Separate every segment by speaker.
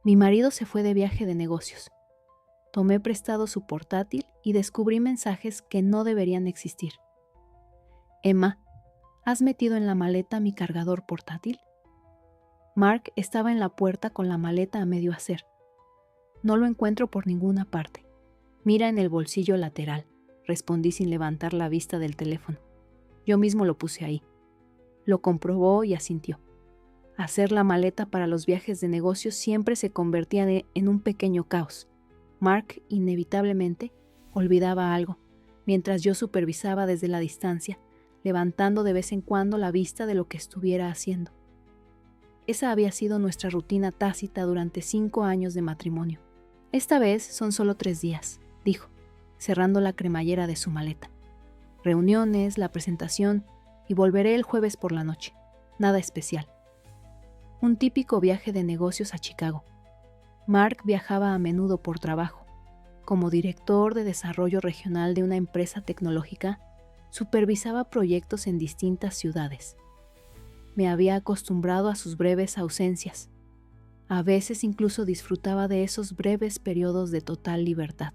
Speaker 1: Mi marido se fue de viaje de negocios. Tomé prestado su portátil y descubrí mensajes que no deberían existir. Emma, ¿has metido en la maleta mi cargador portátil? Mark estaba en la puerta con la maleta a medio hacer. No lo encuentro por ninguna parte. Mira en el bolsillo lateral, respondí sin levantar la vista del teléfono. Yo mismo lo puse ahí. Lo comprobó y asintió. Hacer la maleta para los viajes de negocios siempre se convertía en un pequeño caos. Mark, inevitablemente, olvidaba algo, mientras yo supervisaba desde la distancia, levantando de vez en cuando la vista de lo que estuviera haciendo. Esa había sido nuestra rutina tácita durante 5 años de matrimonio. Esta vez son solo 3 días, dijo, cerrando la cremallera de su maleta. Reuniones, la presentación, y volveré el jueves por la noche. Nada especial. Un típico viaje de negocios a Chicago. Mark viajaba a menudo por trabajo. Como director de desarrollo regional de una empresa tecnológica, supervisaba proyectos en distintas ciudades. Me había acostumbrado a sus breves ausencias. A veces incluso disfrutaba de esos breves periodos de total libertad,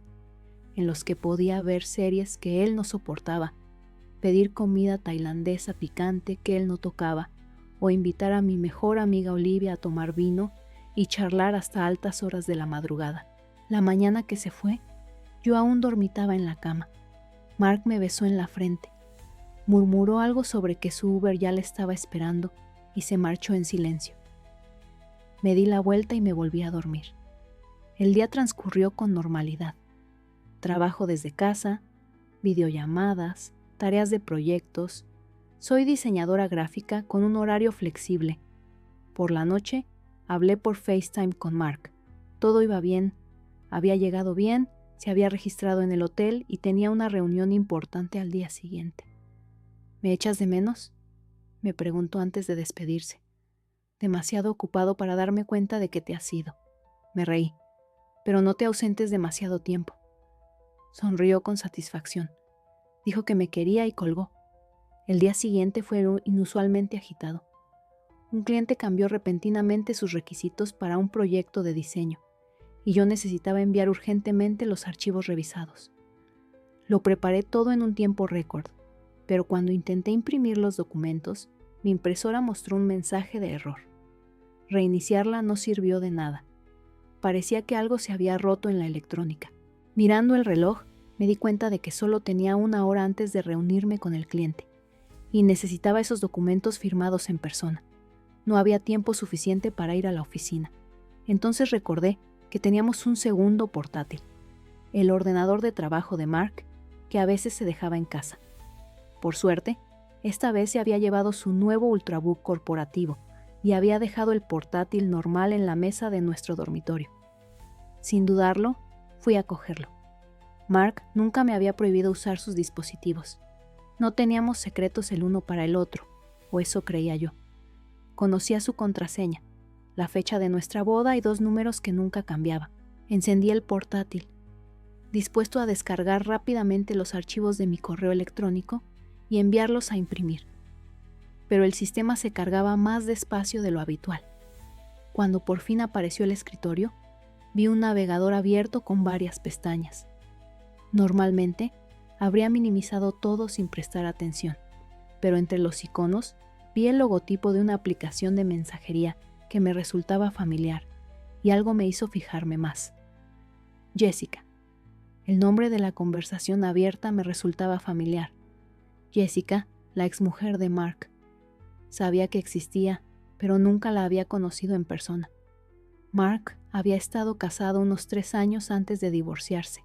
Speaker 1: en los que podía ver series que él no soportaba, pedir comida tailandesa picante que él no tocaba, o invitar a mi mejor amiga Olivia a tomar vino y charlar hasta altas horas de la madrugada. La mañana que se fue, yo aún dormitaba en la cama. Mark me besó en la frente. Murmuró algo sobre que su Uber ya le estaba esperando y se marchó en silencio. Me di la vuelta y me volví a dormir. El día transcurrió con normalidad. Trabajo desde casa, videollamadas, tareas de proyectos. Soy diseñadora gráfica con un horario flexible. Por la noche, hablé por FaceTime con Mark. Todo iba bien. Había llegado bien, se había registrado en el hotel y tenía una reunión importante al día siguiente. ¿Me echas de menos?, me preguntó antes de despedirse. Demasiado ocupado para darme cuenta de que te has ido. Me reí. Pero no te ausentes demasiado tiempo. Sonrió con satisfacción. Dijo que me quería y colgó. El día siguiente fue inusualmente agitado. Un cliente cambió repentinamente sus requisitos para un proyecto de diseño, y yo necesitaba enviar urgentemente los archivos revisados. Lo preparé todo en un tiempo récord, pero cuando intenté imprimir los documentos, mi impresora mostró un mensaje de error. Reiniciarla no sirvió de nada. Parecía que algo se había roto en la electrónica. Mirando el reloj, me di cuenta de que solo tenía 1 hora antes de reunirme con el cliente, y necesitaba esos documentos firmados en persona. No había tiempo suficiente para ir a la oficina. Entonces recordé que teníamos un segundo portátil, el ordenador de trabajo de Mark, que a veces se dejaba en casa. Por suerte, esta vez se había llevado su nuevo Ultrabook corporativo y había dejado el portátil normal en la mesa de nuestro dormitorio. Sin dudarlo, fui a cogerlo. Mark nunca me había prohibido usar sus dispositivos. No teníamos secretos el uno para el otro, o eso creía yo. Conocía su contraseña, la fecha de nuestra boda y 2 números que nunca cambiaba. Encendí el portátil. Dispuesto a descargar rápidamente los archivos de mi correo electrónico y enviarlos a imprimir. Pero el sistema se cargaba más despacio de lo habitual. Cuando por fin apareció el escritorio, vi un navegador abierto con varias pestañas. Normalmente, habría minimizado todo sin prestar atención, pero entre los iconos vi el logotipo de una aplicación de mensajería que me resultaba familiar y algo me hizo fijarme más. Jessica. El nombre de la conversación abierta me resultaba familiar. Jessica, la exmujer de Mark. Sabía que existía, pero nunca la había conocido en persona. Mark había estado casado unos 3 años antes de divorciarse,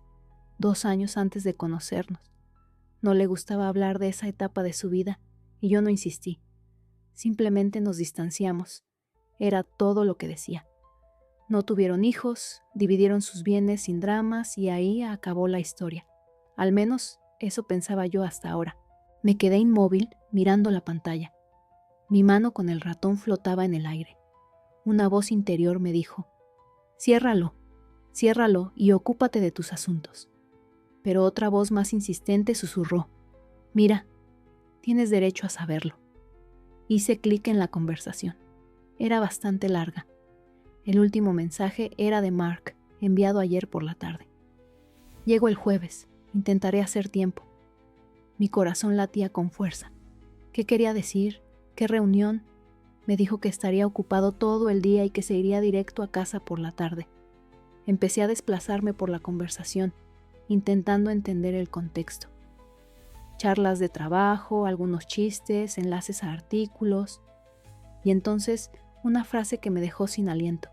Speaker 1: 2 años antes de conocernos. No le gustaba hablar de esa etapa de su vida, y yo no insistí. Simplemente nos distanciamos. Era todo lo que decía. No tuvieron hijos, dividieron sus bienes sin dramas y ahí acabó la historia. Al menos eso pensaba yo hasta ahora. Me quedé inmóvil mirando la pantalla. Mi mano con el ratón flotaba en el aire. Una voz interior me dijo: ciérralo y ocúpate de tus asuntos. Pero otra voz más insistente susurró: mira, tienes derecho a saberlo. Hice clic en la conversación. Era bastante larga. El último mensaje era de Mark, enviado ayer por la tarde. Llego el jueves, intentaré hacer tiempo. Mi corazón latía con fuerza. ¿Qué quería decir? ¿Qué reunión? Me dijo que estaría ocupado todo el día y que se iría directo a casa por la tarde. Empecé a desplazarme por la conversación, intentando entender el contexto. Charlas de trabajo, algunos chistes, enlaces a artículos. Y entonces, una frase que me dejó sin aliento.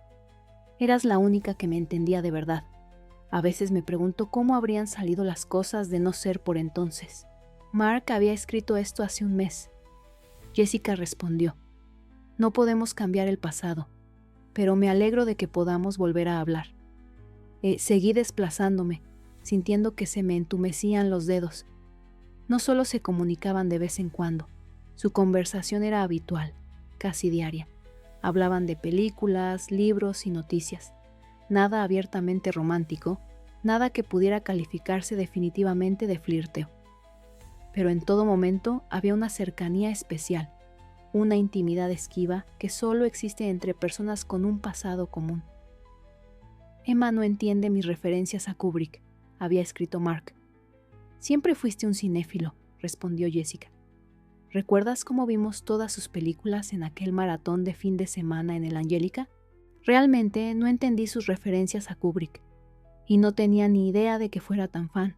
Speaker 1: Eras la única que me entendía de verdad. A veces me pregunto cómo habrían salido las cosas de no ser por entonces. Mark había escrito esto hace un mes. Jessica respondió: no podemos cambiar el pasado, pero me alegro de que podamos volver a hablar. Seguí desplazándome, sintiendo que se me entumecían los dedos. No solo se comunicaban de vez en cuando, su conversación era habitual, casi diaria. Hablaban de películas, libros y noticias. Nada abiertamente romántico, nada que pudiera calificarse definitivamente de flirteo. Pero en todo momento había una cercanía especial, una intimidad esquiva que solo existe entre personas con un pasado común. Emma no entiende mis referencias a Kubrick, había escrito Mark. Siempre fuiste un cinéfilo, respondió Jessica. ¿Recuerdas cómo vimos todas sus películas en aquel maratón de fin de semana en el Angélica? Realmente no entendí sus referencias a Kubrick, y no tenía ni idea de que fuera tan fan.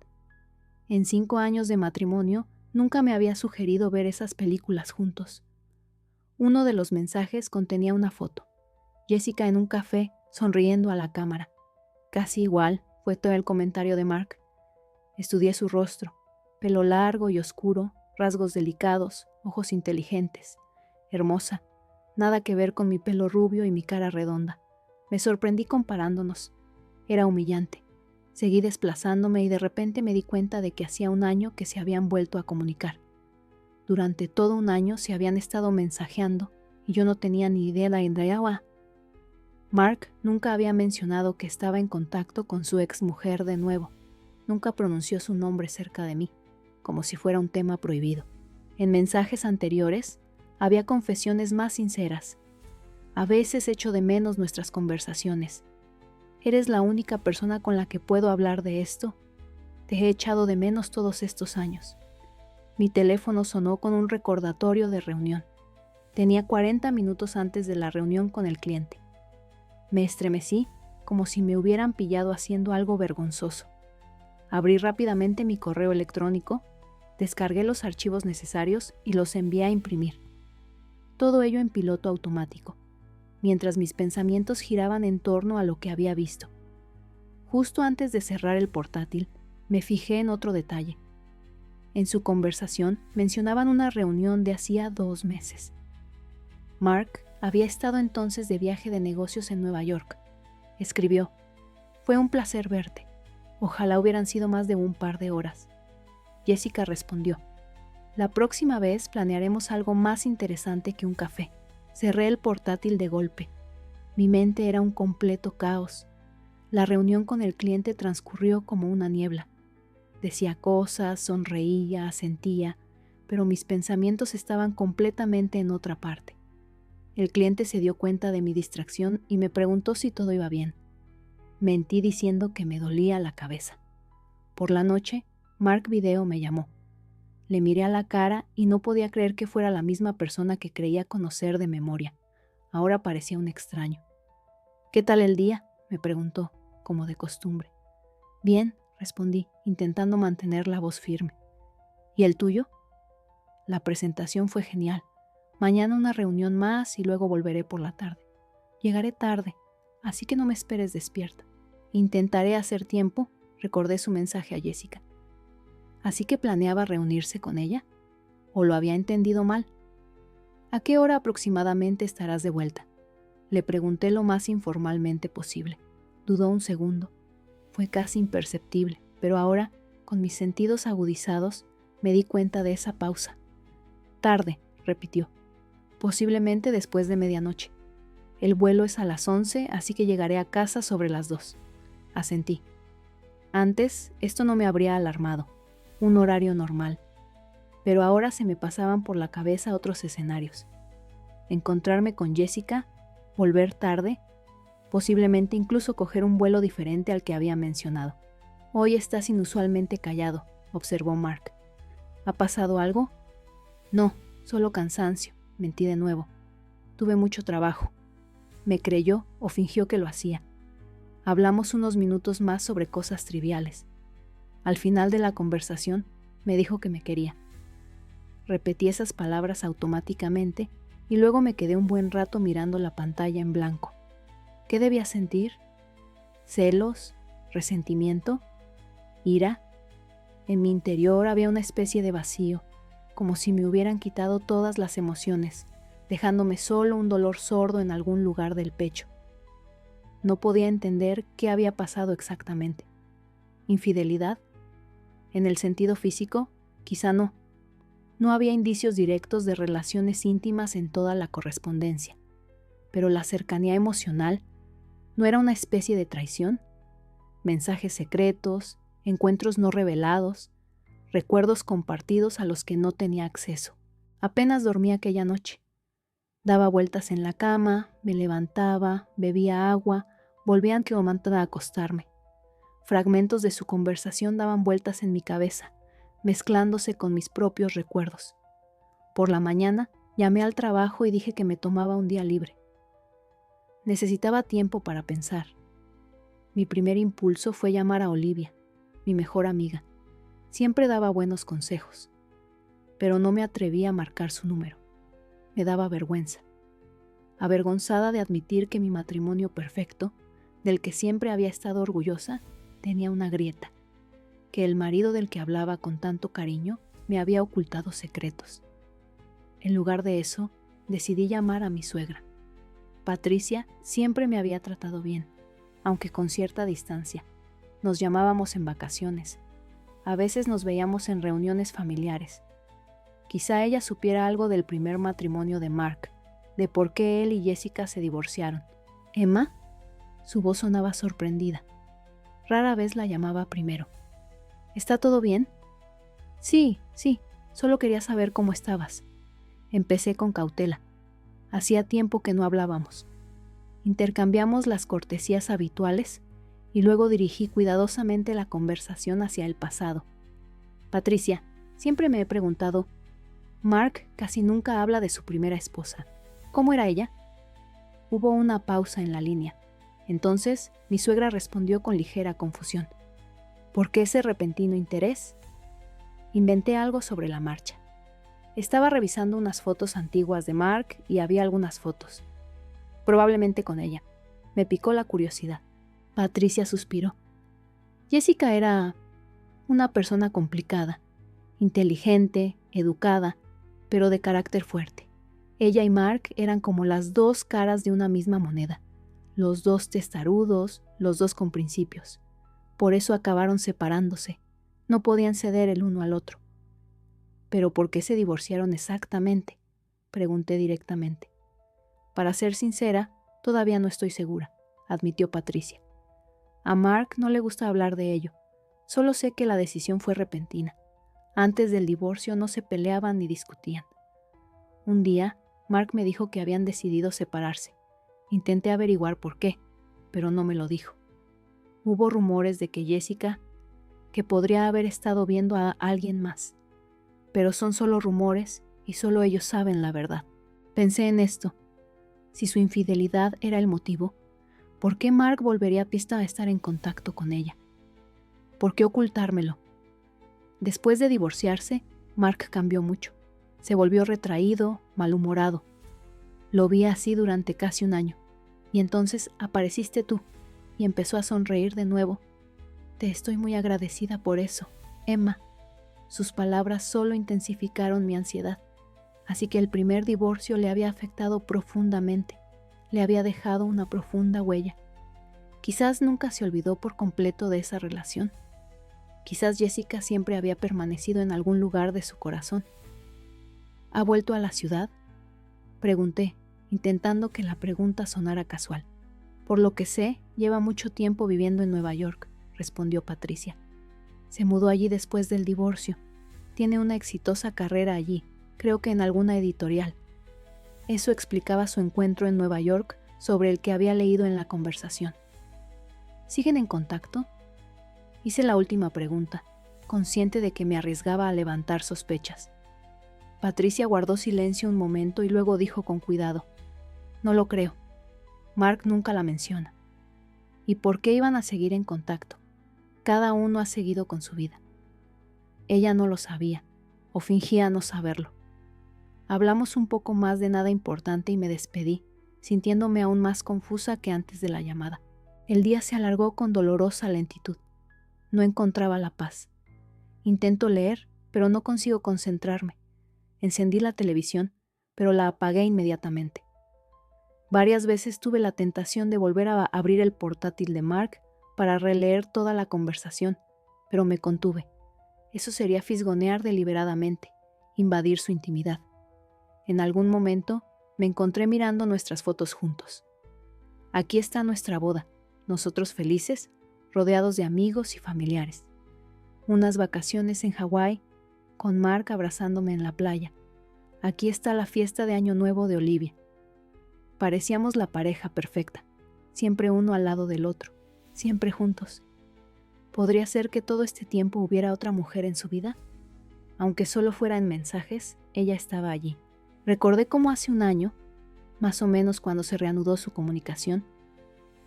Speaker 1: En 5 años de matrimonio, nunca me había sugerido ver esas películas juntos. Uno de los mensajes contenía una foto. Jessica en un café, sonriendo a la cámara. Casi igual, fue todo el comentario de Mark. Estudié su rostro, pelo largo y oscuro, rasgos delicados, ojos inteligentes. Hermosa, nada que ver con mi pelo rubio y mi cara redonda. Me sorprendí comparándonos. Era humillante. Seguí desplazándome y de repente me di cuenta de que hacía un año que se habían vuelto a comunicar. Durante todo un año se habían estado mensajeando y yo no tenía ni idea de nada. Mark nunca había mencionado que estaba en contacto con su exmujer de nuevo. Nunca pronunció su nombre cerca de mí, como si fuera un tema prohibido. En mensajes anteriores había confesiones más sinceras. A veces echo de menos nuestras conversaciones. Eres la única persona con la que puedo hablar de esto. Te he echado de menos todos estos años. Mi teléfono sonó con un recordatorio de reunión. Tenía 40 minutos antes de la reunión con el cliente. Me estremecí como si me hubieran pillado haciendo algo vergonzoso. Abrí rápidamente mi correo electrónico, descargué los archivos necesarios y los envié a imprimir. Todo ello en piloto automático, mientras mis pensamientos giraban en torno a lo que había visto. Justo antes de cerrar el portátil, me fijé en otro detalle. En su conversación mencionaban una reunión de hacía 2 meses. Mark había estado entonces de viaje de negocios en Nueva York. Escribió: «Fue un placer verte. Ojalá hubieran sido más de un par de horas». Jessica respondió: «La próxima vez planearemos algo más interesante que un café». Cerré el portátil de golpe. Mi mente era un completo caos. La reunión con el cliente transcurrió como una niebla. Decía cosas, sonreía, asentía, pero mis pensamientos estaban completamente en otra parte. El cliente se dio cuenta de mi distracción y me preguntó si todo iba bien. Mentí diciendo que me dolía la cabeza. Por la noche, Mark Video me llamó. Le miré a la cara y no podía creer que fuera la misma persona que creía conocer de memoria. Ahora parecía un extraño. «¿Qué tal el día?», me preguntó, como de costumbre. «Bien», respondí, intentando mantener la voz firme. «¿Y el tuyo?». «La presentación fue genial. Mañana una reunión más y luego volveré por la tarde. Llegaré tarde, así que no me esperes despierta. Intentaré hacer tiempo», recordé su mensaje a Jessica. ¿Así que planeaba reunirse con ella? ¿O lo había entendido mal? «¿A qué hora aproximadamente estarás de vuelta?», le pregunté lo más informalmente posible. Dudó un segundo. Fue casi imperceptible, pero ahora, con mis sentidos agudizados, me di cuenta de esa pausa. «Tarde», repitió. «Posiblemente después de medianoche. El vuelo es a las 11, así que llegaré a casa sobre las 2. Asentí. Antes, esto no me habría alarmado. Un horario normal. Pero ahora se me pasaban por la cabeza otros escenarios. Encontrarme con Jessica, volver tarde, posiblemente incluso coger un vuelo diferente al que había mencionado. Hoy estás inusualmente callado, observó Mark. ¿Ha pasado algo? No, solo cansancio, mentí de nuevo. Tuve mucho trabajo. Me creyó o fingió que lo hacía. Hablamos unos minutos más sobre cosas triviales. Al final de la conversación, me dijo que me quería. Repetí esas palabras automáticamente y luego me quedé un buen rato mirando la pantalla en blanco. ¿Qué debía sentir? ¿Celos? ¿Resentimiento? ¿Ira? En mi interior había una especie de vacío, como si me hubieran quitado todas las emociones, dejándome solo un dolor sordo en algún lugar del pecho. No podía entender qué había pasado exactamente. ¿Infidelidad? En el sentido físico, quizá no. No había indicios directos de relaciones íntimas en toda la correspondencia, pero la cercanía emocional ¿no era una especie de traición? Mensajes secretos, encuentros no revelados, recuerdos compartidos a los que no tenía acceso. Apenas dormí aquella noche. Daba vueltas en la cama, me levantaba, bebía agua, volvía anquilomante a acostarme. Fragmentos de su conversación daban vueltas en mi cabeza, mezclándose con mis propios recuerdos. Por la mañana llamé al trabajo y dije que me tomaba un día libre. Necesitaba tiempo para pensar. Mi primer impulso fue llamar a Olivia, mi mejor amiga. Siempre daba buenos consejos, pero no me atreví a marcar su número. Me daba vergüenza. Avergonzada de admitir que mi matrimonio perfecto, del que siempre había estado orgullosa, tenía una grieta, que el marido del que hablaba con tanto cariño me había ocultado secretos. En lugar de eso, decidí llamar a mi suegra. Patricia siempre me había tratado bien, aunque con cierta distancia. Nos llamábamos en vacaciones. A veces nos veíamos en reuniones familiares. Quizá ella supiera algo del primer matrimonio de Mark, de por qué él y Jessica se divorciaron. ¿Emma? Su voz sonaba sorprendida. Rara vez la llamaba primero. ¿Está todo bien? Sí, solo quería saber cómo estabas. Empecé con cautela. Hacía tiempo que no hablábamos. Intercambiamos las cortesías habituales y luego dirigí cuidadosamente la conversación hacia el pasado. Patricia, siempre me he preguntado, Mark casi nunca habla de su primera esposa. ¿Cómo era ella? Hubo una pausa en la línea. Entonces, mi suegra respondió con ligera confusión. ¿Por qué ese repentino interés? Inventé algo sobre la marcha. Estaba revisando unas fotos antiguas de Mark y había algunas fotos. Probablemente con ella. Me picó la curiosidad. Patricia suspiró. Jessica era una persona complicada, inteligente, educada, pero de carácter fuerte. Ella y Mark eran como las dos caras de una misma moneda. Los dos testarudos, los dos con principios. Por eso acabaron separándose. No podían ceder el uno al otro. ¿Pero por qué se divorciaron exactamente?, pregunté directamente. Para ser sincera, todavía no estoy segura, admitió Patricia. A Mark no le gusta hablar de ello. Solo sé que la decisión fue repentina. Antes del divorcio no se peleaban ni discutían. Un día, Mark me dijo que habían decidido separarse. Intenté averiguar por qué, pero no me lo dijo. Hubo rumores de que Jessica, que podría haber estado viendo a alguien más. Pero son solo rumores y solo ellos saben la verdad. Pensé en esto. Si su infidelidad era el motivo, ¿por qué Mark volvería a estar en contacto con ella? ¿Por qué ocultármelo? Después de divorciarse, Mark cambió mucho. Se volvió retraído, malhumorado. Lo vi así durante casi un año. Y entonces apareciste tú y empezó a sonreír de nuevo. Te estoy muy agradecida por eso, Emma. Sus palabras solo intensificaron mi ansiedad. Así que el primer divorcio le había afectado profundamente. Le había dejado una profunda huella. Quizás nunca se olvidó por completo de esa relación. Quizás Jessica siempre había permanecido en algún lugar de su corazón. ¿Ha vuelto a la ciudad?, pregunté, intentando que la pregunta sonara casual. Por lo que sé, lleva mucho tiempo viviendo en Nueva York, respondió Patricia. Se mudó allí después del divorcio. Tiene una exitosa carrera allí, creo que en alguna editorial. Eso explicaba su encuentro en Nueva York sobre el que había leído en la conversación. ¿Siguen en contacto? Hice la última pregunta, consciente de que me arriesgaba a levantar sospechas. Patricia guardó silencio un momento y luego dijo con cuidado: No lo creo. Mark nunca la menciona. ¿Y por qué iban a seguir en contacto? Cada uno ha seguido con su vida. Ella no lo sabía, o fingía no saberlo. Hablamos un poco más de nada importante y me despedí, sintiéndome aún más confusa que antes de la llamada. El día se alargó con dolorosa lentitud. No encontraba la paz. Intento leer, pero no consigo concentrarme. Encendí la televisión, pero la apagué inmediatamente. Varias veces tuve la tentación de volver a abrir el portátil de Mark para releer toda la conversación, pero me contuve. Eso sería fisgonear deliberadamente, invadir su intimidad. En algún momento me encontré mirando nuestras fotos juntos. Aquí está nuestra boda, nosotros felices, rodeados de amigos y familiares. Unas vacaciones en Hawái, con Mark abrazándome en la playa. Aquí está la fiesta de Año Nuevo de Olivia. Parecíamos la pareja perfecta, siempre uno al lado del otro, siempre juntos. ¿Podría ser que todo este tiempo hubiera otra mujer en su vida? Aunque solo fuera en mensajes, ella estaba allí. Recordé cómo hace un año, más o menos cuando se reanudó su comunicación,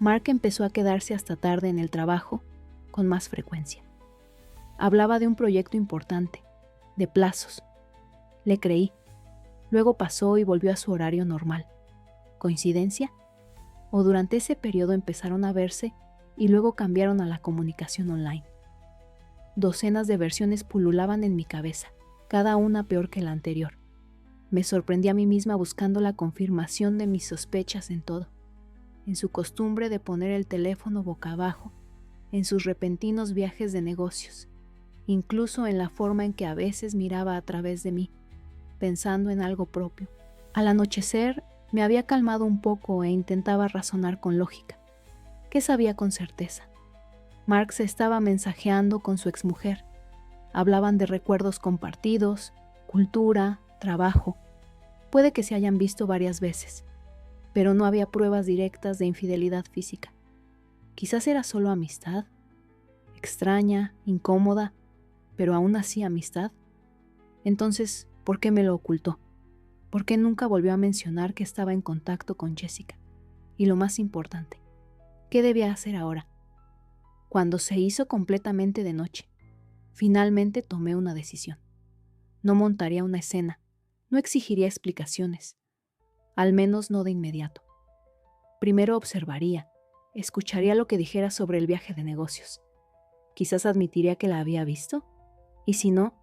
Speaker 1: Mark empezó a quedarse hasta tarde en el trabajo con más frecuencia. Hablaba de un proyecto importante, de plazos. Le creí. Luego pasó y volvió a su horario normal. ¿Coincidencia? ¿O durante ese periodo empezaron a verse y luego cambiaron a la comunicación online? Docenas de versiones pululaban en mi cabeza, cada una peor que la anterior. Me sorprendí a mí misma buscando la confirmación de mis sospechas en todo, en su costumbre de poner el teléfono boca abajo, en sus repentinos viajes de negocios, incluso en la forma en que a veces miraba a través de mí, pensando en algo propio. Al anochecer me había calmado un poco e intentaba razonar con lógica. ¿Qué sabía con certeza? Mark se estaba mensajeando con su exmujer. Hablaban de recuerdos compartidos, cultura, trabajo. Puede que se hayan visto varias veces, pero no había pruebas directas de infidelidad física. Quizás era solo amistad, extraña, incómoda, pero aún así amistad. Entonces, ¿por qué me lo ocultó? ¿Por qué nunca volvió a mencionar que estaba en contacto con Jessica? Y lo más importante, ¿qué debía hacer ahora? Cuando se hizo completamente de noche, finalmente tomé una decisión. No montaría una escena, no exigiría explicaciones, al menos no de inmediato. Primero observaría, escucharía lo que dijera sobre el viaje de negocios. Quizás admitiría que la había visto, y si no,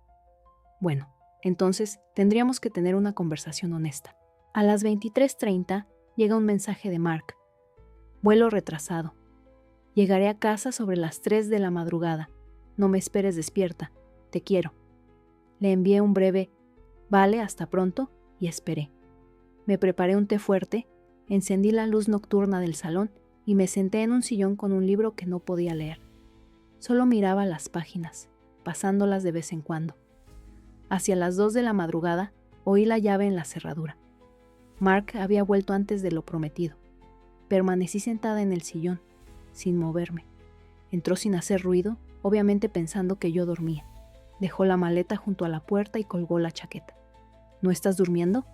Speaker 1: bueno, entonces tendríamos que tener una conversación honesta. A las 23:30 llega un mensaje de Mark. Vuelo retrasado. Llegaré a casa sobre las 3 de la madrugada. No me esperes despierta. Te quiero. Le envié un breve «Vale, hasta pronto» y esperé. Me preparé un té fuerte, encendí la luz nocturna del salón y me senté en un sillón con un libro que no podía leer. Solo miraba las páginas, pasándolas de vez en cuando. Hacia las 2 de la madrugada oí la llave en la cerradura. Mark había vuelto antes de lo prometido. Permanecí sentada en el sillón, sin moverme. Entró sin hacer ruido, obviamente pensando que yo dormía. Dejó la maleta junto a la puerta y colgó la chaqueta. ¿No estás durmiendo?,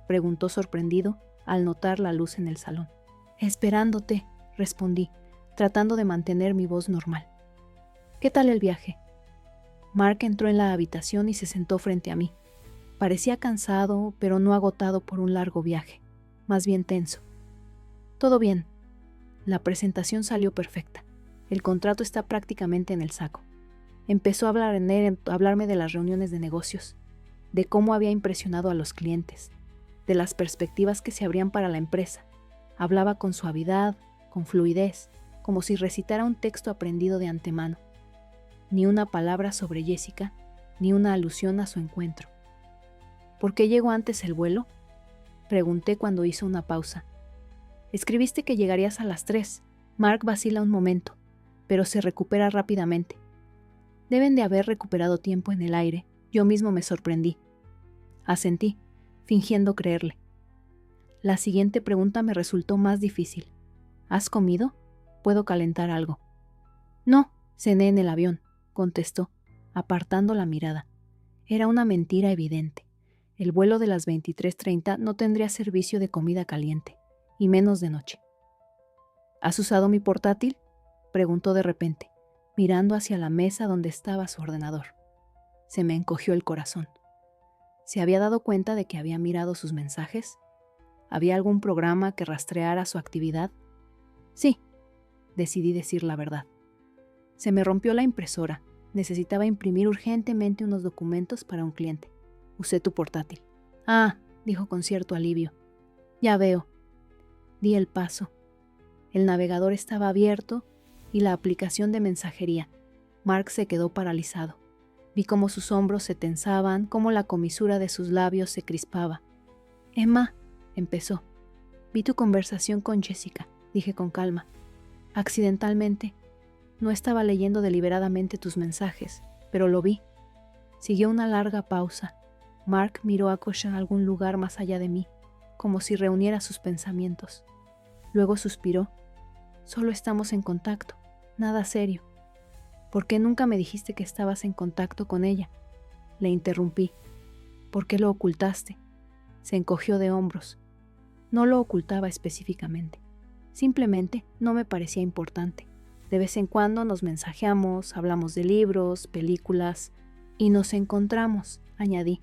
Speaker 1: preguntó sorprendido al notar la luz en el salón. Esperándote, respondí, tratando de mantener mi voz normal. ¿Qué tal el viaje? Mark entró en la habitación y se sentó frente a mí. Parecía cansado, pero no agotado por un largo viaje, más bien tenso. Todo bien. La presentación salió perfecta. El contrato está prácticamente en el saco. Empezó a hablarme de las reuniones de negocios, de cómo había impresionado a los clientes, de las perspectivas que se abrían para la empresa. Hablaba con suavidad, con fluidez, como si recitara un texto aprendido de antemano. Ni una palabra sobre Jessica, ni una alusión a su encuentro. ¿Por qué llegó antes el vuelo?, pregunté cuando hizo una pausa. Escribiste que llegarías a las 3. Mark vacila un momento, pero se recupera rápidamente. Deben de haber recuperado tiempo en el aire. Yo mismo me sorprendí. Asentí, fingiendo creerle. La siguiente pregunta me resultó más difícil. ¿Has comido? ¿Puedo calentar algo? No, cené en el avión, contestó, apartando la mirada. Era una mentira evidente. El vuelo de las 23:30 no tendría servicio de comida caliente, y menos de noche. ¿Has usado mi portátil?, preguntó de repente, mirando hacia la mesa donde estaba su ordenador. Se me encogió el corazón. ¿Se había dado cuenta de que había mirado sus mensajes? ¿Había algún programa que rastreara su actividad? Sí, decidí decir la verdad. Se me rompió la impresora. Necesitaba imprimir urgentemente unos documentos para un cliente. Usé tu portátil. Ah, dijo con cierto alivio. Ya veo. Di el paso. El navegador estaba abierto y la aplicación de mensajería. Mark se quedó paralizado. Vi cómo sus hombros se tensaban, cómo la comisura de sus labios se crispaba. Emma, empezó. Vi tu conversación con Jessica, dije con calma. Accidentalmente. No estaba leyendo deliberadamente tus mensajes, pero lo vi. Siguió una larga pausa. Mark miró a Kosh en algún lugar más allá de mí, como si reuniera sus pensamientos. Luego suspiró. Solo estamos en contacto, nada serio. ¿Por qué nunca me dijiste que estabas en contacto con ella? Le interrumpí. ¿Por qué lo ocultaste? Se encogió de hombros. No lo ocultaba específicamente. Simplemente no me parecía importante. De vez en cuando nos mensajeamos, hablamos de libros, películas, y nos encontramos, añadí.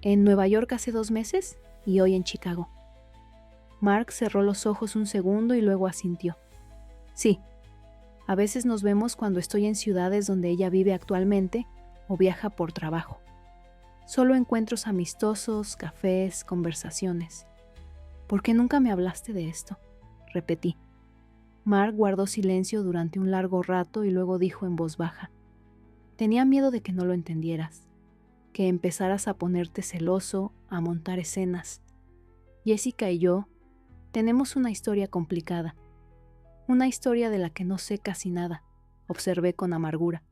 Speaker 1: En Nueva York hace 2 meses y hoy en Chicago. Mark cerró los ojos un segundo y luego asintió. Sí, a veces nos vemos cuando estoy en ciudades donde ella vive actualmente o viaja por trabajo. Solo encuentros amistosos, cafés, conversaciones. ¿Por qué nunca me hablaste de esto?, repetí. Mark guardó silencio durante un largo rato y luego dijo en voz baja. Tenía miedo de que no lo entendieras, que empezaras a ponerte celoso, a montar escenas. Jessica y yo tenemos una historia complicada, una historia de la que no sé casi nada, observé con amargura.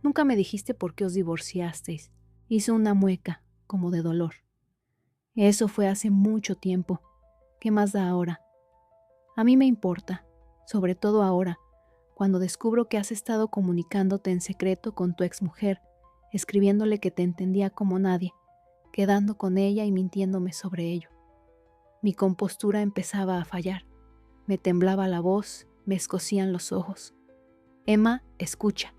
Speaker 1: Nunca me dijiste por qué os divorciasteis. Hizo una mueca, como de dolor. Eso fue hace mucho tiempo. ¿Qué más da ahora? A mí me importa, sobre todo ahora, cuando descubro que has estado comunicándote en secreto con tu exmujer, escribiéndole que te entendía como nadie, quedando con ella y mintiéndome sobre ello. Mi compostura empezaba a fallar. Me temblaba la voz, me escocían los ojos. Emma, escucha.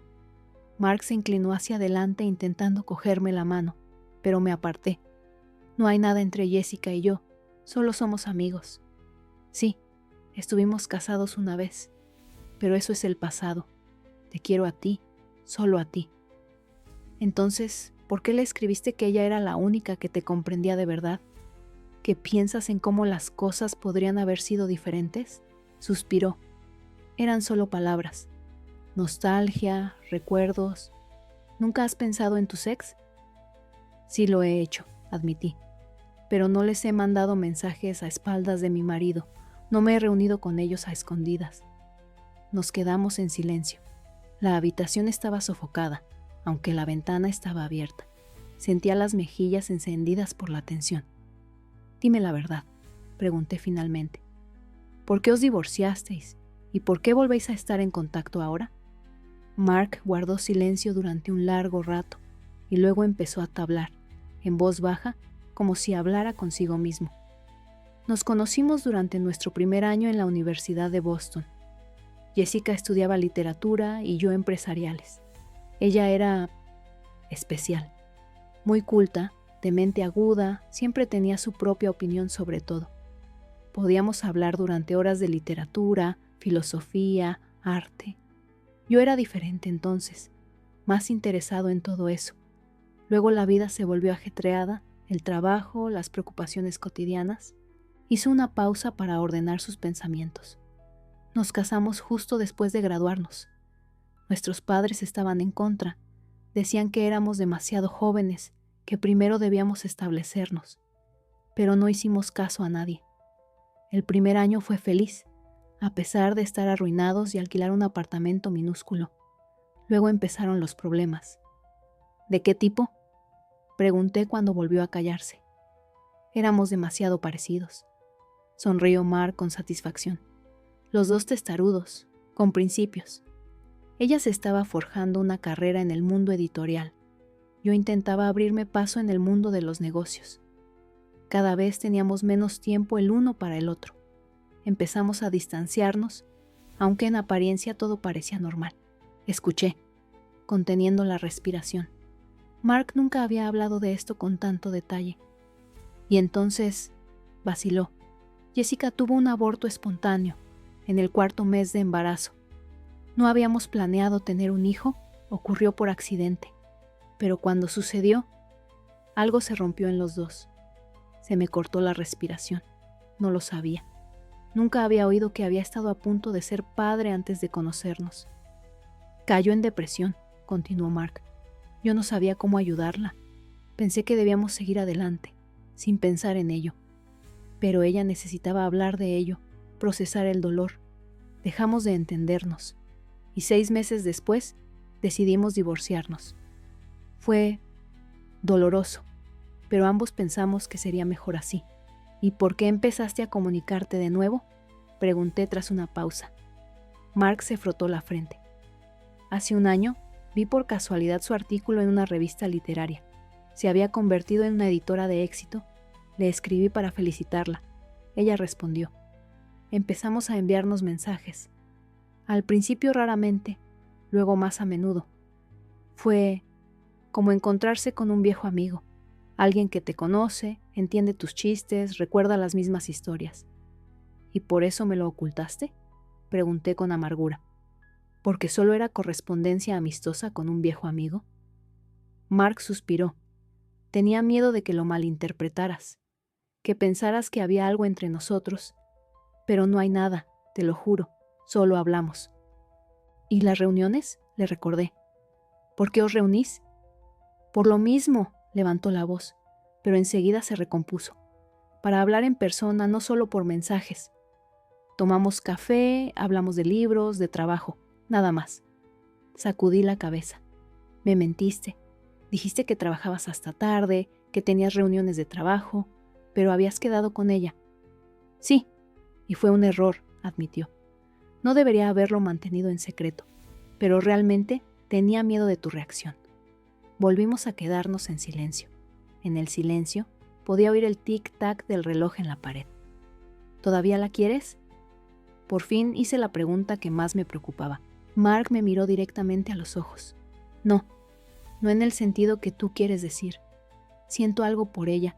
Speaker 1: Mark se inclinó hacia adelante intentando cogerme la mano, pero me aparté. No hay nada entre Jessica y yo, solo somos amigos. Sí, estuvimos casados una vez, pero eso es el pasado. Te quiero a ti, solo a ti. Entonces, ¿por qué le escribiste que ella era la única que te comprendía de verdad? ¿Que piensas en cómo las cosas podrían haber sido diferentes? Suspiró. Eran solo palabras. Nostalgia, recuerdos. ¿Nunca has pensado en tus ex? Sí lo he hecho, admití. Pero no les he mandado mensajes a espaldas de mi marido. No me he reunido con ellos a escondidas. Nos quedamos en silencio. La habitación estaba sofocada, aunque la ventana estaba abierta. Sentía las mejillas encendidas por la tensión. Dime la verdad, pregunté finalmente. ¿Por qué os divorciasteis? ¿Y por qué volvéis a estar en contacto ahora? Mark guardó silencio durante un largo rato y luego empezó a hablar, en voz baja, como si hablara consigo mismo. Nos conocimos durante nuestro primer año en la Universidad de Boston. Jessica estudiaba literatura y yo empresariales. Ella era especial, muy culta, de mente aguda, siempre tenía su propia opinión sobre todo. Podíamos hablar durante horas de literatura, filosofía, arte. Yo era diferente entonces, más interesado en todo eso. Luego la vida se volvió ajetreada, el trabajo, las preocupaciones cotidianas. Hizo una pausa para ordenar sus pensamientos. Nos casamos justo después de graduarnos. Nuestros padres estaban en contra. Decían que éramos demasiado jóvenes, que primero debíamos establecernos. Pero no hicimos caso a nadie. El primer año fue feliz, a pesar de estar arruinados y alquilar un apartamento minúsculo. Luego empezaron los problemas. ¿De qué tipo?, pregunté cuando volvió a callarse. Éramos demasiado parecidos. sonrió Mark con satisfacción. Los dos testarudos, con principios. Ella se estaba forjando una carrera en el mundo editorial. Yo intentaba abrirme paso en el mundo de los negocios. Cada vez teníamos menos tiempo el uno para el otro. Empezamos a distanciarnos, aunque en apariencia todo parecía normal. Escuché, conteniendo la respiración. Mark nunca había hablado de esto con tanto detalle. Y entonces vaciló. Jessica tuvo un aborto espontáneo, en el 4º mes de embarazo. No habíamos planeado tener un hijo, ocurrió por accidente. Pero cuando sucedió, algo se rompió en los dos. Se me cortó la respiración. No lo sabía. Nunca había oído que había estado a punto de ser padre antes de conocernos. Cayó en depresión, continuó Mark. Yo no sabía cómo ayudarla. Pensé que debíamos seguir adelante, sin pensar en ello. Pero ella necesitaba hablar de ello, procesar el dolor. Dejamos de entendernos. Y 6 meses después, decidimos divorciarnos. Fue doloroso, pero ambos pensamos que sería mejor así. ¿Y por qué empezaste a comunicarte de nuevo?, pregunté tras una pausa. Mark se frotó la frente. Hace un año, vi por casualidad su artículo en una revista literaria. Se había convertido en una editora de éxito. Le escribí para felicitarla. Ella respondió. Empezamos a enviarnos mensajes. Al principio raramente, luego más a menudo. Fue como encontrarse con un viejo amigo, alguien que te conoce, entiende tus chistes, recuerda las mismas historias. ¿Y por eso me lo ocultaste?, pregunté con amargura. ¿Porque solo era correspondencia amistosa con un viejo amigo? Mark suspiró. Tenía miedo de que lo malinterpretaras, que pensaras que había algo entre nosotros, pero no hay nada, te lo juro, solo hablamos. ¿Y las reuniones?, le recordé. ¿Por qué os reunís? Por lo mismo, levantó la voz, pero enseguida se recompuso. Para hablar en persona, no solo por mensajes. Tomamos café, hablamos de libros, de trabajo, nada más. Sacudí la cabeza. Me mentiste. Dijiste que trabajabas hasta tarde, que tenías reuniones de trabajo, pero habías quedado con ella. Sí, y fue un error, admitió. No debería haberlo mantenido en secreto, pero realmente tenía miedo de tu reacción. Volvimos a quedarnos en silencio. En el silencio podía oír el tic-tac del reloj en la pared. ¿Todavía la quieres? Por fin hice la pregunta que más me preocupaba. Mark me miró directamente a los ojos. No en el sentido que tú quieres decir. Siento algo por ella,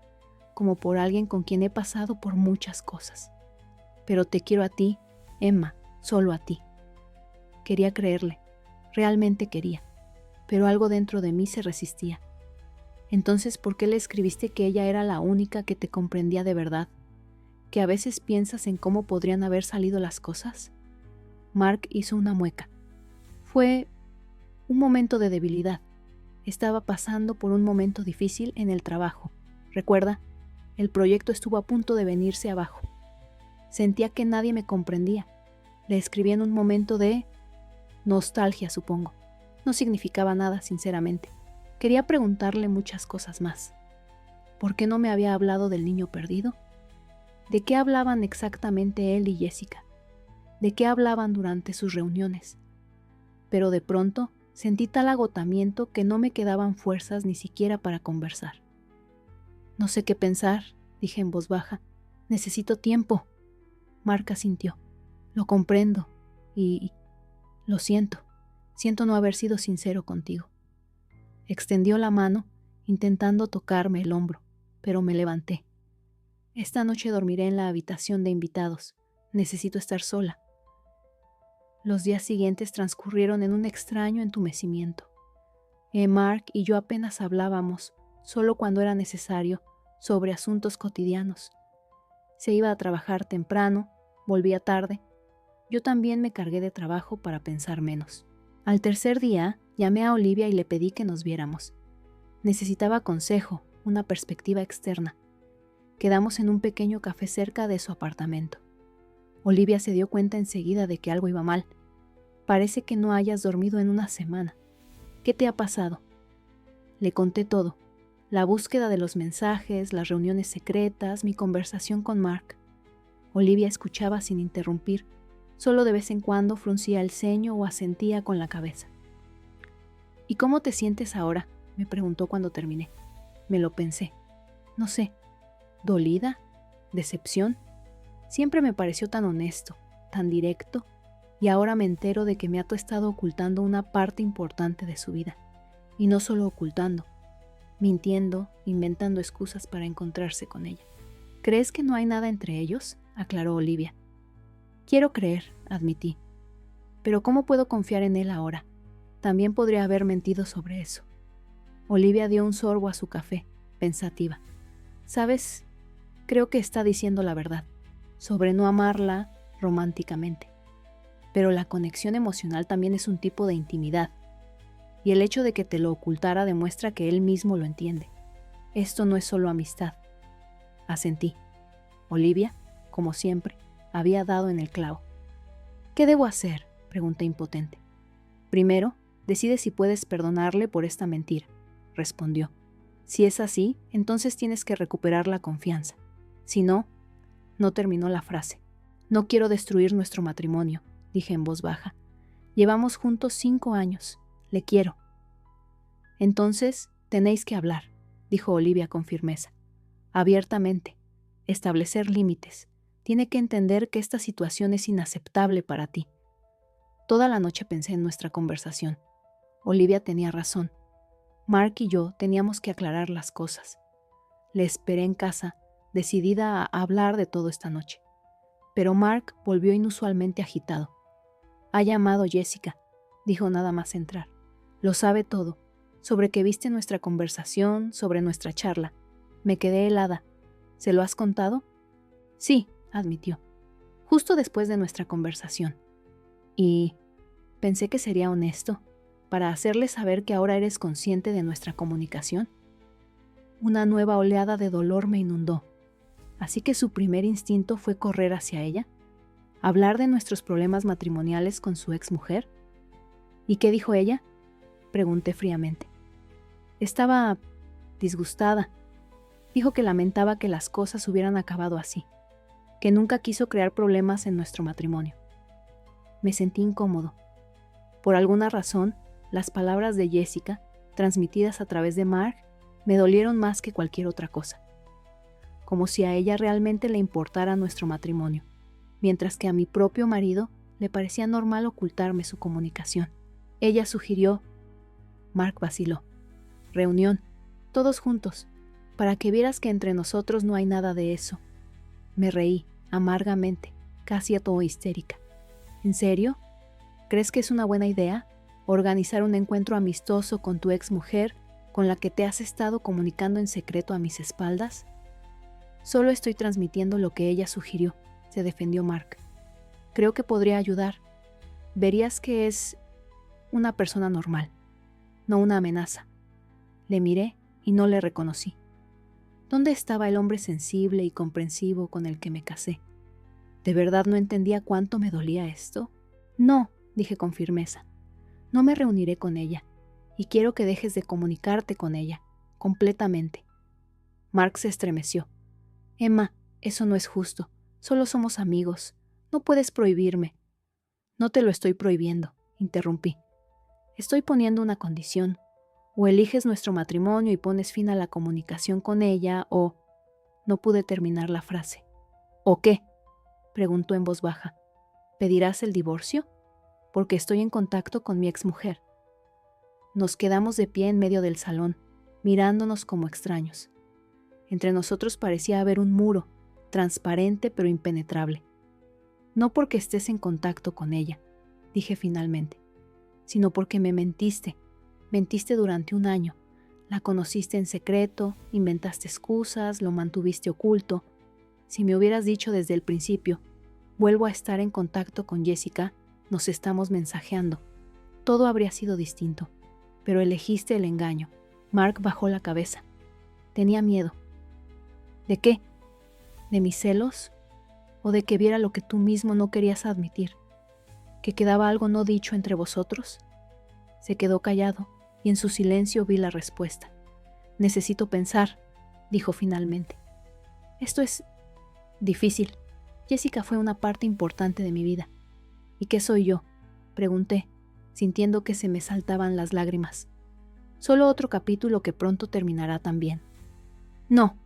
Speaker 1: como por alguien con quien he pasado por muchas cosas. Pero te quiero a ti, Emma, solo a ti. Quería creerle, realmente quería, pero algo dentro de mí se resistía. Entonces, ¿por qué le escribiste que ella era la única que te comprendía de verdad? ¿Que a veces piensas en cómo podrían haber salido las cosas? Mark hizo una mueca. Fue un momento de debilidad. Estaba pasando por un momento difícil en el trabajo. Recuerda, el proyecto estuvo a punto de venirse abajo. Sentía que nadie me comprendía. Le escribí en un momento de nostalgia, supongo. No significaba nada, sinceramente. Quería preguntarle muchas cosas más. ¿Por qué no me había hablado del niño perdido? ¿De qué hablaban exactamente él y Jessica? ¿De qué hablaban durante sus reuniones? Pero de pronto sentí tal agotamiento que no me quedaban fuerzas ni siquiera para conversar. No sé qué pensar, dije en voz baja. Necesito tiempo. Mark asintió. Lo comprendo y lo siento. Siento no haber sido sincero contigo. Extendió la mano, intentando tocarme el hombro, pero me levanté. Esta noche dormiré en la habitación de invitados. Necesito estar sola. Los días siguientes transcurrieron en un extraño entumecimiento. Mark y yo apenas hablábamos, solo cuando era necesario, sobre asuntos cotidianos. Se iba a trabajar temprano, volvía tarde. Yo también me cargué de trabajo para pensar menos. Al tercer día, llamé a Olivia y le pedí que nos viéramos. Necesitaba consejo, una perspectiva externa. Quedamos en un pequeño café cerca de su apartamento. Olivia se dio cuenta enseguida de que algo iba mal. Parece que no hayas dormido en una semana. ¿Qué te ha pasado? Le conté todo. La búsqueda de los mensajes, las reuniones secretas, mi conversación con Mark. Olivia escuchaba sin interrumpir. Solo de vez en cuando fruncía el ceño o asentía con la cabeza. ¿Y cómo te sientes ahora?, me preguntó cuando terminé. Me lo pensé. No sé. ¿Dolida? ¿Decepción? Siempre me pareció tan honesto, tan directo, y ahora me entero de que me ha estado ocultando una parte importante de su vida. Y no solo ocultando, mintiendo, inventando excusas para encontrarse con ella. ¿Crees que no hay nada entre ellos?, aclaró Olivia. Quiero creer, admití. Pero ¿cómo puedo confiar en él ahora? También podría haber mentido sobre eso. Olivia dio un sorbo a su café, pensativa. ¿Sabes? Creo que está diciendo la verdad, sobre no amarla románticamente. Pero la conexión emocional también es un tipo de intimidad, y el hecho de que te lo ocultara demuestra que él mismo lo entiende. Esto no es solo amistad. Asentí. Olivia, como siempre, había dado en el clavo. ¿Qué debo hacer?, pregunté impotente. Primero, decide si puedes perdonarle por esta mentira, respondió. Si es así, entonces tienes que recuperar la confianza. Si no, no terminó la frase. No quiero destruir nuestro matrimonio, dije en voz baja. Llevamos juntos 5 años. Le quiero. Entonces, tenéis que hablar, dijo Olivia con firmeza. Abiertamente. Establecer límites. Tiene que entender que esta situación es inaceptable para ti. Toda la noche pensé en nuestra conversación. Olivia tenía razón. Mark y yo teníamos que aclarar las cosas. Le esperé en casa, decidida a hablar de todo esta noche. Pero Mark volvió inusualmente agitado. Ha llamado Jessica, dijo nada más entrar. Lo sabe todo, sobre que viste nuestra conversación, sobre nuestra charla. Me quedé helada. ¿Se lo has contado? Sí, admitió. Justo después de nuestra conversación. Y pensé que sería honesto, para hacerle saber que ahora eres consciente de nuestra comunicación. Una nueva oleada de dolor me inundó. Así que su primer instinto fue correr hacia ella, hablar de nuestros problemas matrimoniales con su exmujer. ¿Y qué dijo ella?, pregunté fríamente. Estaba disgustada. Dijo que lamentaba que las cosas hubieran acabado así, que nunca quiso crear problemas en nuestro matrimonio. Me sentí incómodo. Por alguna razón, las palabras de Jessica, transmitidas a través de Mark, me dolieron más que cualquier otra cosa. Como si a ella realmente le importara nuestro matrimonio, mientras que a mi propio marido le parecía normal ocultarme su comunicación. Ella sugirió. Mark vaciló. Reunión, todos juntos, para que vieras que entre nosotros no hay nada de eso. Me reí, amargamente, casi a todo histérica. ¿En serio? ¿Crees que es una buena idea organizar un encuentro amistoso con tu exmujer con la que te has estado comunicando en secreto a mis espaldas? Solo estoy transmitiendo lo que ella sugirió, se defendió Mark. Creo que podría ayudar. Verías que es una persona normal, no una amenaza. Le miré y no le reconocí. ¿Dónde estaba el hombre sensible y comprensivo con el que me casé? ¿De verdad no entendía cuánto me dolía esto? No, dije con firmeza. No me reuniré con ella, y quiero que dejes de comunicarte con ella, completamente. Mark se estremeció. Emma, eso no es justo. Solo somos amigos. No puedes prohibirme. No te lo estoy prohibiendo, interrumpí. Estoy poniendo una condición. O eliges nuestro matrimonio y pones fin a la comunicación con ella, o... No pude terminar la frase. ¿O qué?, preguntó en voz baja. ¿Pedirás el divorcio? Porque estoy en contacto con mi exmujer. Nos quedamos de pie en medio del salón, mirándonos como extraños. Entre nosotros parecía haber un muro, transparente pero impenetrable. No porque estés en contacto con ella, dije finalmente, sino porque me mentiste. Mentiste durante 1 año. La conociste en secreto, inventaste excusas, lo mantuviste oculto. Si me hubieras dicho desde el principio, vuelvo a estar en contacto con Jessica, nos estamos mensajeando, todo habría sido distinto. Pero elegiste el engaño. Mark bajó la cabeza. Tenía miedo. ¿De qué? ¿De mis celos? ¿O de que viera lo que tú mismo no querías admitir? ¿Que quedaba algo no dicho entre vosotros? Se quedó callado, y en su silencio vi la respuesta. Necesito pensar, dijo finalmente. Esto es difícil. Jessica fue una parte importante de mi vida. ¿Y qué soy yo?, pregunté, sintiendo que se me saltaban las lágrimas. Solo otro capítulo que pronto terminará también. No.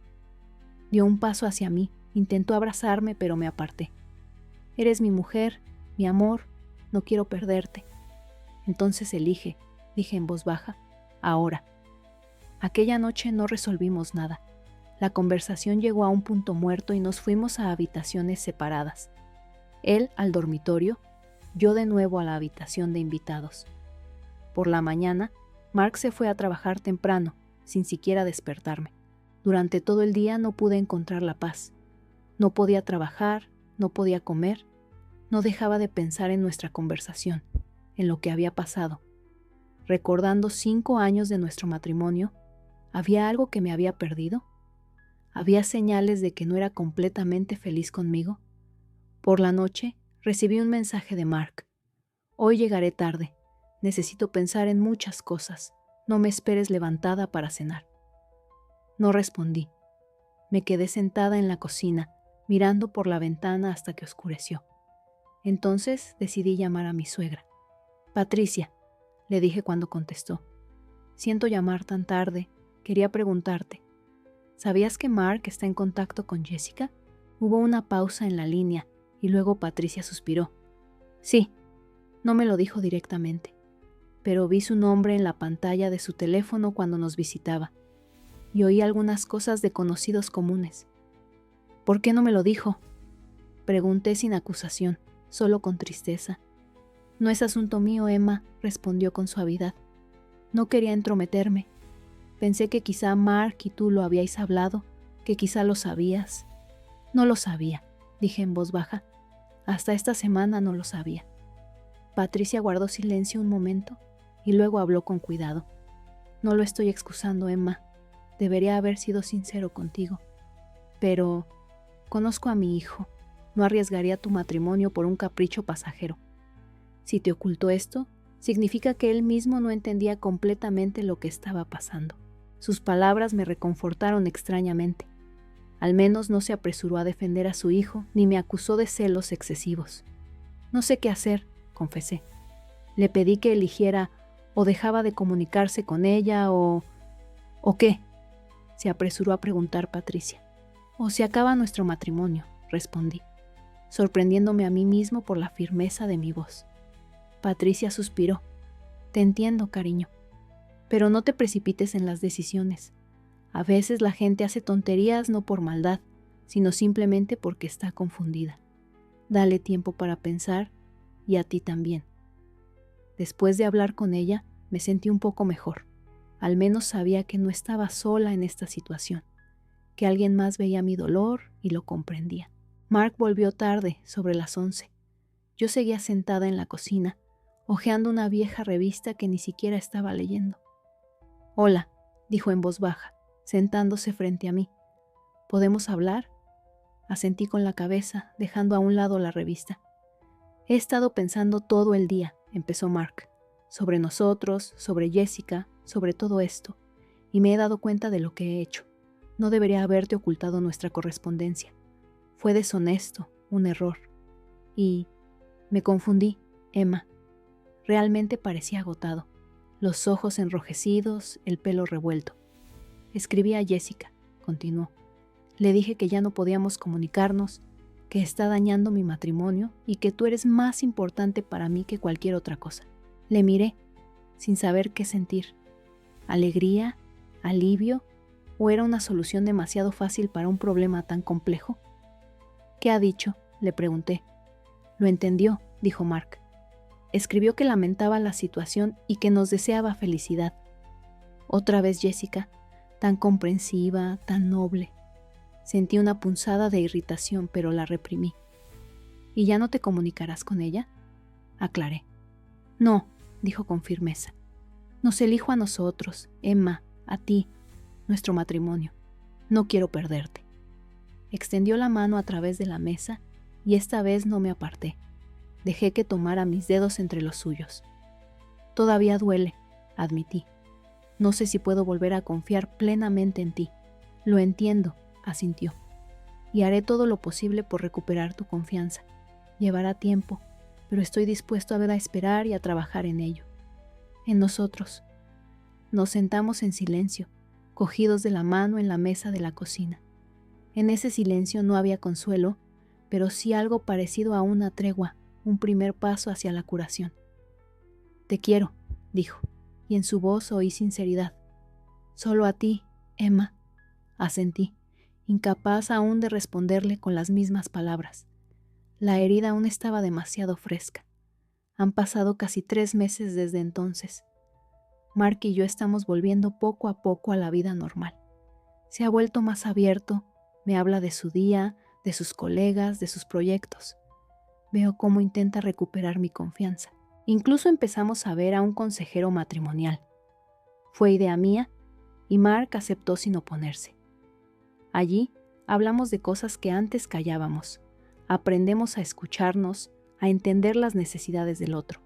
Speaker 1: Dio un paso hacia mí, intentó abrazarme, pero me aparté. Eres mi mujer, mi amor, no quiero perderte. Entonces elige, dije en voz baja, ahora. Aquella noche no resolvimos nada. La conversación llegó a un punto muerto y nos fuimos a habitaciones separadas. Él al dormitorio, yo de nuevo a la habitación de invitados. Por la mañana, Mark se fue a trabajar temprano, sin siquiera despertarme. Durante todo el día no pude encontrar la paz. No podía trabajar, no podía comer, no dejaba de pensar en nuestra conversación, en lo que había pasado. Recordando 5 años de nuestro matrimonio, ¿había algo que me había perdido? ¿Había señales de que no era completamente feliz conmigo? Por la noche, recibí un mensaje de Mark. Hoy llegaré tarde. Necesito pensar en muchas cosas. No me esperes levantada para cenar. No respondí. Me quedé sentada en la cocina, mirando por la ventana hasta que oscureció. Entonces decidí llamar a mi suegra. Patricia, le dije cuando contestó. Siento llamar tan tarde. Quería preguntarte. ¿Sabías que Mark está en contacto con Jessica? Hubo una pausa en la línea y luego Patricia suspiró. Sí, no me lo dijo directamente, pero vi su nombre en la pantalla de su teléfono cuando nos visitaba y oí algunas cosas de conocidos comunes. ¿Por qué no me lo dijo?, pregunté sin acusación, solo con tristeza. No es asunto mío, Emma, respondió con suavidad. No quería entrometerme. Pensé que quizá Mark y tú lo habíais hablado, que quizá lo sabías. No lo sabía, dije en voz baja. Hasta esta semana no lo sabía. Patricia guardó silencio un momento y luego habló con cuidado. No lo estoy excusando, Emma. Debería haber sido sincero contigo. Pero conozco a mi hijo. No arriesgaría tu matrimonio por un capricho pasajero. Si te ocultó esto, significa que él mismo no entendía completamente lo que estaba pasando. Sus palabras me reconfortaron extrañamente. Al menos no se apresuró a defender a su hijo ni me acusó de celos excesivos. No sé qué hacer, confesé. Le pedí que eligiera o dejaba de comunicarse con ella ¿O qué?, se apresuró a preguntar Patricia. O se acaba nuestro matrimonio, respondí, sorprendiéndome a mí mismo por la firmeza de mi voz. Patricia suspiró. Te entiendo, cariño, pero no te precipites en las decisiones. A veces la gente hace tonterías no por maldad, sino simplemente porque está confundida. Dale tiempo para pensar y a ti también. Después de hablar con ella, me sentí un poco mejor. Al menos sabía que no estaba sola en esta situación, que alguien más veía mi dolor y lo comprendía. Mark volvió tarde, sobre las 11. Yo seguía sentada en la cocina, hojeando una vieja revista que ni siquiera estaba leyendo. Hola, dijo en voz baja, sentándose frente a mí. ¿Podemos hablar? Asentí con la cabeza, dejando a un lado la revista. He estado pensando todo el día, empezó Mark, sobre nosotros, sobre Jessica, sobre todo esto, y me he dado cuenta de lo que he hecho. No debería haberte ocultado nuestra correspondencia. Fue deshonesto, un error. Y me confundí, Emma. Realmente parecía agotado, los ojos enrojecidos, el pelo revuelto. Escribí a Jessica, continuó. Le dije que ya no podíamos comunicarnos, que está dañando mi matrimonio y que tú eres más importante para mí que cualquier otra cosa. Le miré, sin saber qué sentir. ¿Alegría? ¿Alivio? ¿O era una solución demasiado fácil para un problema tan complejo? ¿Qué ha dicho?, le pregunté. Lo entendió, dijo Mark. Escribió que lamentaba la situación y que nos deseaba felicidad. Otra vez Jessica, tan comprensiva, tan noble. Sentí una punzada de irritación, pero la reprimí. ¿Y ya no te comunicarás con ella?, aclaré. No, dijo con firmeza. Nos elijo a nosotros, Emma, a ti, nuestro matrimonio. No quiero perderte. Extendió la mano a través de la mesa y esta vez no me aparté. Dejé que tomara mis dedos entre los suyos. Todavía duele, admití. No sé si puedo volver a confiar plenamente en ti. Lo entiendo, asintió. y haré todo lo posible por recuperar tu confianza. Llevará tiempo, pero estoy dispuesto a esperar y a trabajar en ello. En nosotros. Nos sentamos en silencio, cogidos de la mano en la mesa de la cocina. En ese silencio no había consuelo, pero sí algo parecido a una tregua, un primer paso hacia la curación. Te quiero, dijo, y en su voz oí sinceridad. Solo a ti, Emma, asentí, incapaz aún de responderle con las mismas palabras. La herida aún estaba demasiado fresca. Han pasado casi 3 meses desde entonces. Mark y yo estamos volviendo poco a poco a la vida normal. Se ha vuelto más abierto, me habla de su día, de sus colegas, de sus proyectos. Veo cómo intenta recuperar mi confianza. Incluso empezamos a ver a un consejero matrimonial. Fue idea mía y Mark aceptó sin oponerse. Allí hablamos de cosas que antes callábamos. Aprendemos a escucharnos, a entender las necesidades del otro.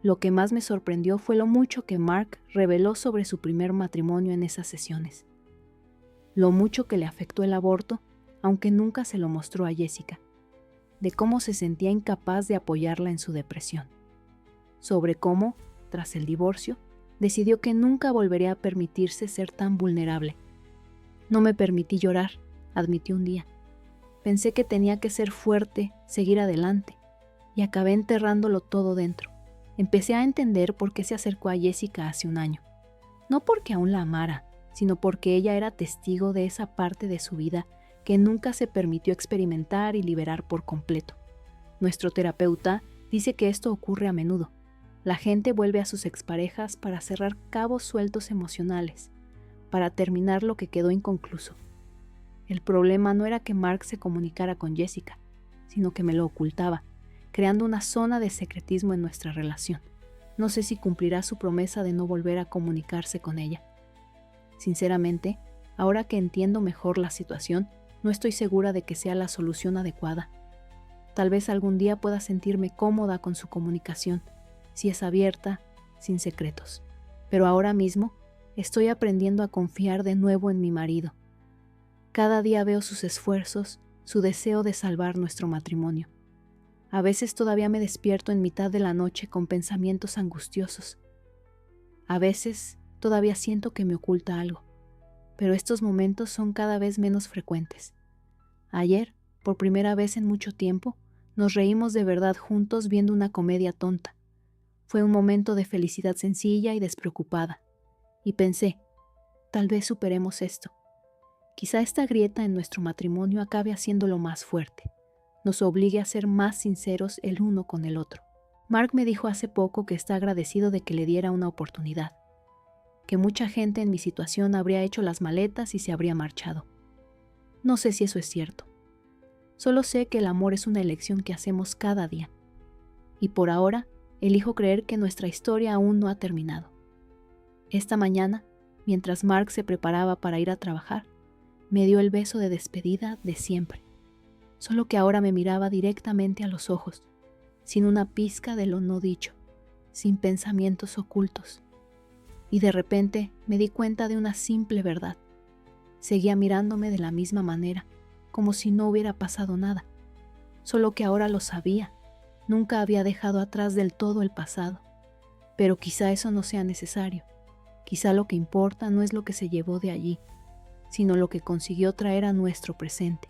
Speaker 1: Lo que más me sorprendió fue lo mucho que Mark reveló sobre su primer matrimonio en esas sesiones. Lo mucho que le afectó el aborto, aunque nunca se lo mostró a Jessica. De cómo se sentía incapaz de apoyarla en su depresión. Sobre cómo, tras el divorcio, decidió que nunca volvería a permitirse ser tan vulnerable. No me permití llorar, admitió un día. Pensé que tenía que ser fuerte, seguir adelante, y acabé enterrándolo todo dentro. Empecé a entender por qué se acercó a Jessica hace un año. No porque aún la amara, sino porque ella era testigo de esa parte de su vida que nunca se permitió experimentar y liberar por completo. Nuestro terapeuta dice que esto ocurre a menudo. La gente vuelve a sus exparejas para cerrar cabos sueltos emocionales, para terminar lo que quedó inconcluso. El problema no era que Mark se comunicara con Jessica, sino que me lo ocultaba, creando una zona de secretismo en nuestra relación. No sé si cumplirá su promesa de no volver a comunicarse con ella. Sinceramente, ahora que entiendo mejor la situación, no estoy segura de que sea la solución adecuada. Tal vez algún día pueda sentirme cómoda con su comunicación, si es abierta, sin secretos. Pero ahora mismo estoy aprendiendo a confiar de nuevo en mi marido. Cada día veo sus esfuerzos, su deseo de salvar nuestro matrimonio. A veces todavía me despierto en mitad de la noche con pensamientos angustiosos. A veces todavía siento que me oculta algo, pero estos momentos son cada vez menos frecuentes. Ayer, por primera vez en mucho tiempo, nos reímos de verdad juntos viendo una comedia tonta. Fue un momento de felicidad sencilla y despreocupada. Y pensé, tal vez superemos esto. Quizá esta grieta en nuestro matrimonio acabe haciéndolo más fuerte. Nos obligue a ser más sinceros el uno con el otro. Mark me dijo hace poco que está agradecido de que le diera una oportunidad. Que mucha gente en mi situación habría hecho las maletas y se habría marchado. No sé si eso es cierto. Solo sé que el amor es una elección que hacemos cada día. Y por ahora, elijo creer que nuestra historia aún no ha terminado. Esta mañana, mientras Mark se preparaba para ir a trabajar, me dio el beso de despedida de siempre. Solo que ahora me miraba directamente a los ojos, sin una pizca de lo no dicho, sin pensamientos ocultos. Y de repente me di cuenta de una simple verdad. Seguía mirándome de la misma manera, como si no hubiera pasado nada. Solo que ahora lo sabía. Nunca había dejado atrás del todo el pasado. Pero quizá eso no sea necesario. Quizá lo que importa no es lo que se llevó de allí, sino lo que consiguió traer a nuestro presente.